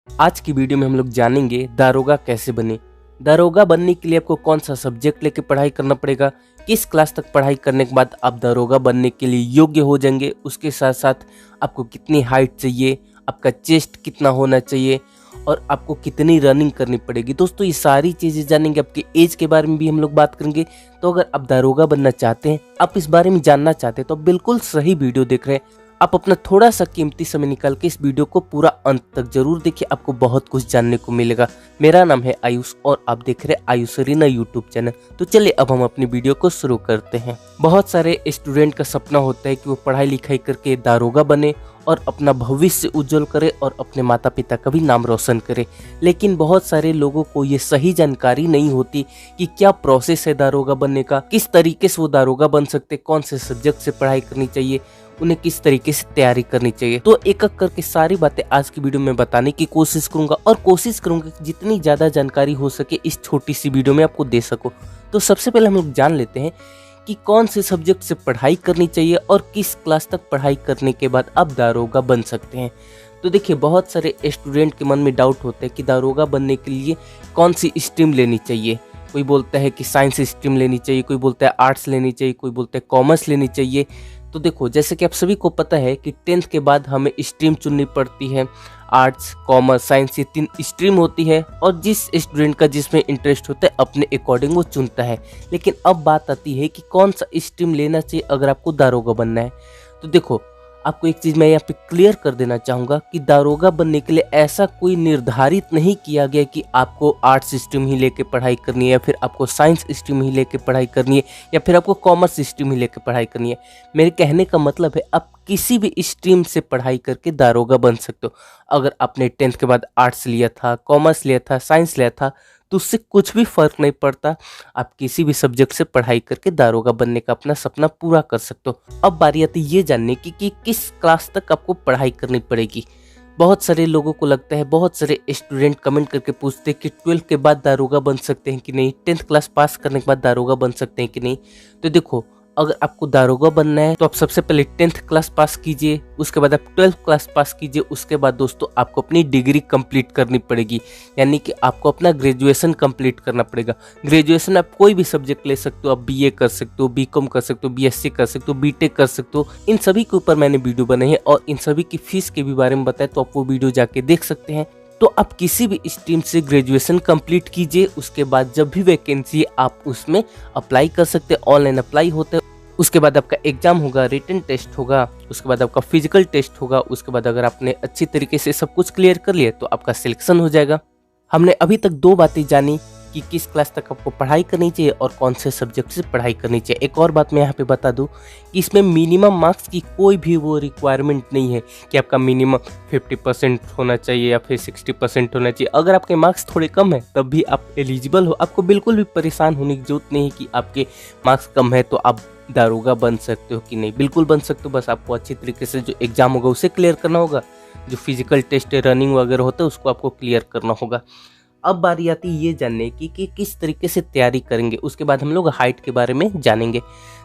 आज की वीडियो में हम लोग जानेंगे दारोगा कैसे बने। दारोगा बनने के लिए आपको कौन सा सब्जेक्ट लेके पढ़ाई करना पड़ेगा, किस क्लास तक पढ़ाई करने के बाद आप दारोगा बनने के लिए योग्य हो जाएंगे, उसके साथ साथ आपको कितनी हाइट चाहिए, आपका चेस्ट कितना होना चाहिए और आपको कितनी रनिंग करनी पड़ेगी। दोस्तों ये सारी चीज़ें जानेंगे। आपके एज के बारे में भी हम लोग बात करेंगे। तो अगर आप दारोगा बनना चाहते हैं, आप इस बारे में जानना चाहते हैं, तो आप बिल्कुल सही वीडियो देख रहे हैं। आप अपना थोड़ा सा कीमती समय निकाल के इस वीडियो को पूरा अंत तक जरूर देखिए, आपको बहुत कुछ जानने को मिलेगा। मेरा नाम है आयुष और आप देख रहे हैं आयुष अरीना यूट्यूब चैनल। तो चलिए अब हम अपनी वीडियो को शुरू करते हैं। बहुत सारे स्टूडेंट का सपना होता है कि वो पढ़ाई लिखाई करके दारोगा बने और अपना भविष्य उज्जवल करे और अपने माता पिता का भी नाम रोशन करे। लेकिन बहुत सारे लोगों को ये सही जानकारी नहीं होती कि क्या प्रोसेस है दारोगा बनने का, किस तरीके से वो दारोगा बन सकते, कौन से सब्जेक्ट से पढ़ाई करनी चाहिए, उन्हें किस तरीके से तैयारी करनी चाहिए। तो एक एक करके सारी बातें आज की वीडियो में बताने की कोशिश करूंगा और कोशिश करूंगा कि जितनी ज्यादा जानकारी हो सके इस छोटी सी वीडियो में आपको दे सकूं। तो सबसे पहले हम लोग जान लेते हैं कि कौन से सब्जेक्ट से पढ़ाई करनी चाहिए और किस क्लास तक पढ़ाई करने के बाद आप दारोगा बन सकते हैं। तो देखिए, बहुत सारे स्टूडेंट के मन में डाउट होता है कि दारोगा बनने के लिए कौन सी स्ट्रीम लेनी चाहिए। कोई बोलता है कि साइंस स्ट्रीम लेनी चाहिए, कोई बोलता है आर्ट्स लेनी चाहिए, कोई बोलता है कॉमर्स लेनी चाहिए। तो देखो, जैसे कि आप सभी को पता है कि 10th के बाद हमें स्ट्रीम चुननी पड़ती है। आर्ट्स, कॉमर्स, साइंस, ये 3 स्ट्रीम होती है और जिस स्टूडेंट का जिसमें इंटरेस्ट होता है अपने अकॉर्डिंग वो चुनता है। लेकिन अब बात आती है कि कौन सा स्ट्रीम लेना चाहिए अगर आपको दारोगा बनना है। तो देखो, आपको एक चीज़ मैं यहाँ पे क्लियर कर देना चाहूँगा कि दारोगा बनने के लिए ऐसा कोई निर्धारित नहीं किया गया कि आपको आर्ट्स स्ट्रीम ही लेके पढ़ाई करनी है या फिर आपको साइंस स्ट्रीम ही लेके पढ़ाई करनी है या फिर आपको कॉमर्स स्ट्रीम ही लेके पढ़ाई करनी है। मेरे कहने का मतलब है आप किसी भी स्ट्रीम से पढ़ाई करके दारोगा बन सकते हो। अगर आपने 10th के बाद आर्ट्स लिया था, कॉमर्स लिया था, साइंस लिया था, तो उससे कुछ भी फर्क नहीं पड़ता। आप किसी भी सब्जेक्ट से पढ़ाई करके दारोगा बनने का अपना सपना पूरा कर सकते हो। अब बारी आती है ये जानने की कि किस क्लास तक आपको पढ़ाई करनी पड़ेगी। बहुत सारे लोगों को लगता है, बहुत सारे स्टूडेंट कमेंट करके पूछते हैं कि 12th के बाद दारोगा बन सकते हैं कि नहीं, 10th क्लास पास करने के बाद दारोगा बन सकते हैं कि नहीं। तो देखो, अगर आपको दारोगा बनना है तो आप सबसे पहले 10th क्लास पास कीजिए, उसके बाद आप 12th क्लास पास कीजिए। उसके बाद दोस्तों आपको अपनी डिग्री कंप्लीट करनी पड़ेगी, यानी कि आपको अपना ग्रेजुएशन कंप्लीट करना पड़ेगा। ग्रेजुएशन आप कोई भी सब्जेक्ट ले सकते हो, आप बीए कर सकते हो, बीकॉम कर सकते हो, बीएससी कर सकते हो, बीटेक कर सकते हो। इन सभी के ऊपर मैंने वीडियो बनाई है और इन सभी की फीस के भी बारे में बताया, तो आप वो वीडियो जाके देख सकते हैं। तो आप किसी भी स्ट्रीम से ग्रेजुएशन कंप्लीट कीजिए, उसके बाद जब भी वैकेंसी आप उसमें अप्लाई कर सकते हैं। ऑनलाइन अप्लाई होता है, उसके बाद आपका एग्जाम होगा, रिटन टेस्ट होगा, उसके बाद आपका फिजिकल टेस्ट होगा। उसके बाद अगर आपने अच्छी तरीके से सब कुछ क्लियर कर लिया तो आपका सिलेक्शन हो जाएगा। हमने अभी तक 2 बातें जानी कि किस क्लास तक आपको पढ़ाई करनी चाहिए और कौन से सब्जेक्ट से पढ़ाई करनी चाहिए। एक और बात मैं यहाँ पे बता दूँ कि इसमें मिनिमम मार्क्स की कोई भी वो रिक्वायरमेंट नहीं है कि आपका मिनिमम 50% होना चाहिए या फिर 60% होना चाहिए। अगर आपके मार्क्स थोड़े कम है तब भी आप एलिजिबल हो। आपको बिल्कुल भी परेशान होने की जरूरत नहीं है कि आपके मार्क्स कम है तो आप दारोगा बन सकते हो कि नहीं। बिल्कुल बन सकते हो, बस आपको अच्छी तरीके से जो एग्जाम होगा उसे क्लियर करना होगा, जो फिजिकल टेस्ट है, रनिंग वगैरह होता है उसको आपको क्लियर करना होगा। अब बारी आती है ये जानने की कि किस तरीके से तैयारी करेंगे। उसके बाद हम लोग हाइट के बारे में जानेंगे।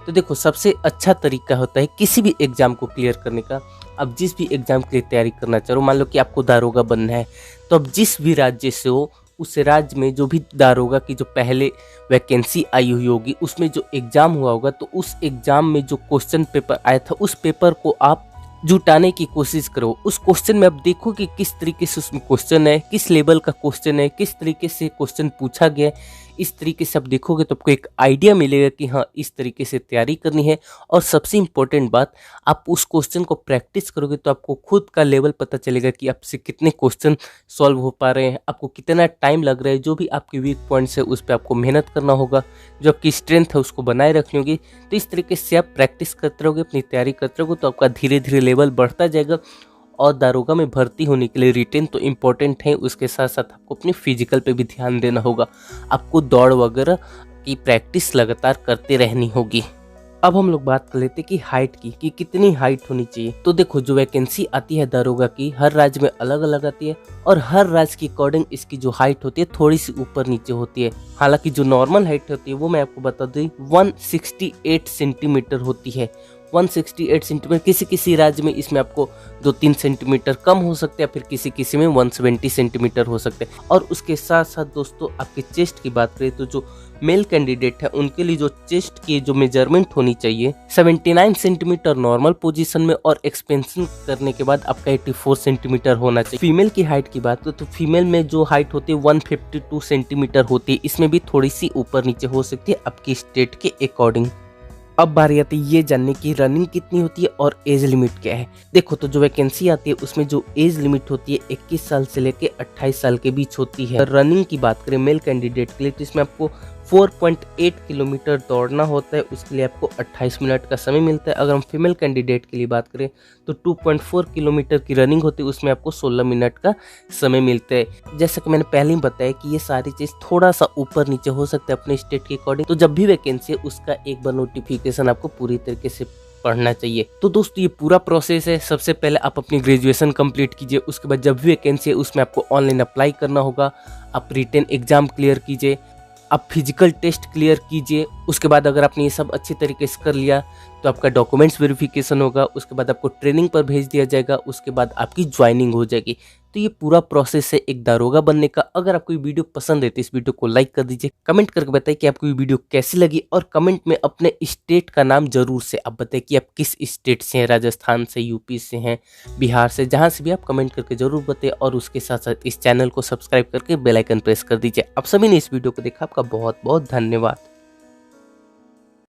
तो देखो, सबसे अच्छा तरीका होता है किसी भी एग्जाम को क्लियर करने का। अब जिस भी एग्जाम के लिए तैयारी करना चाह रहे हो, मान लो कि आपको दारोगा बनना है, तो अब जिस भी राज्य से हो उस राज्य में जो भी दारोगा की जो पहले वैकेंसी आई हुई होगी उसमें जो एग्जाम हुआ होगा, तो उस एग्जाम में जो क्वेश्चन पेपर आया था उस पेपर को आप जुटाने की कोशिश करो। उस क्वेश्चन में आप देखो कि किस तरीके से उसमें क्वेश्चन है, किस लेवल का क्वेश्चन है, किस तरीके से क्वेश्चन पूछा गया है। इस तरीके से आप देखोगे तो आपको एक आइडिया मिलेगा कि हाँ, इस तरीके से तैयारी करनी है। और सबसे इम्पोर्टेंट बात, आप उस क्वेश्चन को प्रैक्टिस करोगे तो आपको खुद का लेवल पता चलेगा कि आपसे कितने क्वेश्चन सॉल्व हो पा रहे हैं, आपको कितना टाइम लग रहा है। जो भी आपके वीक पॉइंट्स है उस पर आपको मेहनत करना होगा, जो आपकी स्ट्रेंथ है उसको बनाए रखनी होगी। तो इस तरीके से आप प्रैक्टिस करते रहोगे, अपनी तैयारी करते रहोगे, तो आपका धीरे धीरे लेवल बढ़ता जाएगा। और दारोगा में भर्ती होने के लिए रिटेन तो इम्पोर्टेंट है, उसके साथ साथ आपको अपनी फिजिकल पे भी ध्यान देना होगा। आपको दौड़ वगैरह की प्रैक्टिस लगातार करते रहनी होगी। अब हम लोग बात कर लेते हैं कि हाइट की, कि कितनी हाइट होनी चाहिए। तो देखो, जो वैकेंसी आती है दारोगा की हर राज्य में अलग अलग आती है और हर राज्य के अकॉर्डिंग इसकी जो हाइट होती है थोड़ी सी ऊपर नीचे होती है। हालांकि जो नॉर्मल हाइट होती है वो मैं आपको बता दूं 168 सेंटीमीटर होती है। 168 सेंटीमीटर, किसी किसी राज्य में इसमें आपको 2-3 सेंटीमीटर कम हो सकते हैं, फिर किसी किसी में 170 सेंटीमीटर हो सकते हैं। और उसके साथ साथ दोस्तों आपके चेस्ट की बात करें तो जो मेल कैंडिडेट है उनके लिए जो चेस्ट की जो मेजरमेंट होनी चाहिए 79 सेंटीमीटर नॉर्मल पोजीशन में, और एक्सपेंशन करने के बाद आपका 84 सेंटीमीटर होना चाहिए। फीमेल की हाइट की बात करें तो फीमेल में जो हाइट होती है 152 सेंटीमीटर होती है, इसमें भी थोड़ी सी ऊपर नीचे हो सकती है आपकी स्टेट के अकॉर्डिंग। अब बारी आती है ये जानने की रनिंग कितनी होती है और एज लिमिट क्या है। देखो तो जो वैकेंसी आती है उसमें जो एज लिमिट होती है 21 साल से लेके 28 साल के बीच होती है। रनिंग की बात करें मेल कैंडिडेट के लिए तो इसमें आपको 4.8 किलोमीटर दौड़ना होता है, उसके लिए आपको 28 मिनट का समय मिलता है। अगर हम फीमेल कैंडिडेट के लिए बात करें तो 2.4 किलोमीटर की रनिंग होती है, उसमें आपको 16 मिनट का समय मिलता है। जैसा कि मैंने पहले ही बताया कि ये सारी चीज़ थोड़ा सा ऊपर नीचे हो सकता है अपने स्टेट के अकॉर्डिंग, तो जब भी वैकेंसी है उसका एक बार नोटिफिकेशन आपको पूरी तरीके से पढ़ना चाहिए। तो दोस्तों ये पूरा प्रोसेस है। सबसे पहले आप अपनी ग्रेजुएशन कंप्लीट कीजिए, उसके बाद जब भी वैकेंसी है उसमें आपको ऑनलाइन अप्लाई करना होगा। आप रिटन एग्जाम क्लियर कीजिए, आप फिजिकल टेस्ट क्लियर कीजिए। उसके बाद अगर आपने ये सब अच्छी तरीके से कर लिया तो आपका डॉक्यूमेंट्स वेरिफिकेशन होगा, उसके बाद आपको ट्रेनिंग पर भेज दिया जाएगा, उसके बाद आपकी ज्वाइनिंग हो जाएगी। तो ये पूरा प्रोसेस है एक दारोगा बनने का। अगर आपको ये वीडियो पसंद है तो इस वीडियो को लाइक कर दीजिए, कमेंट करके बताइए कि आपको ये वीडियो कैसी लगी, और कमेंट में अपने स्टेट का नाम जरूर से आप बताइए कि आप किस स्टेट से हैं, राजस्थान से, यूपी से हैं, बिहार से, जहाँ से भी आप कमेंट करके जरूर बताइए। और उसके साथ साथ इस चैनल को सब्सक्राइब करके बेल आइकन प्रेस कर दीजिए। आप सभी ने इस वीडियो को देखा, आपका बहुत बहुत धन्यवाद।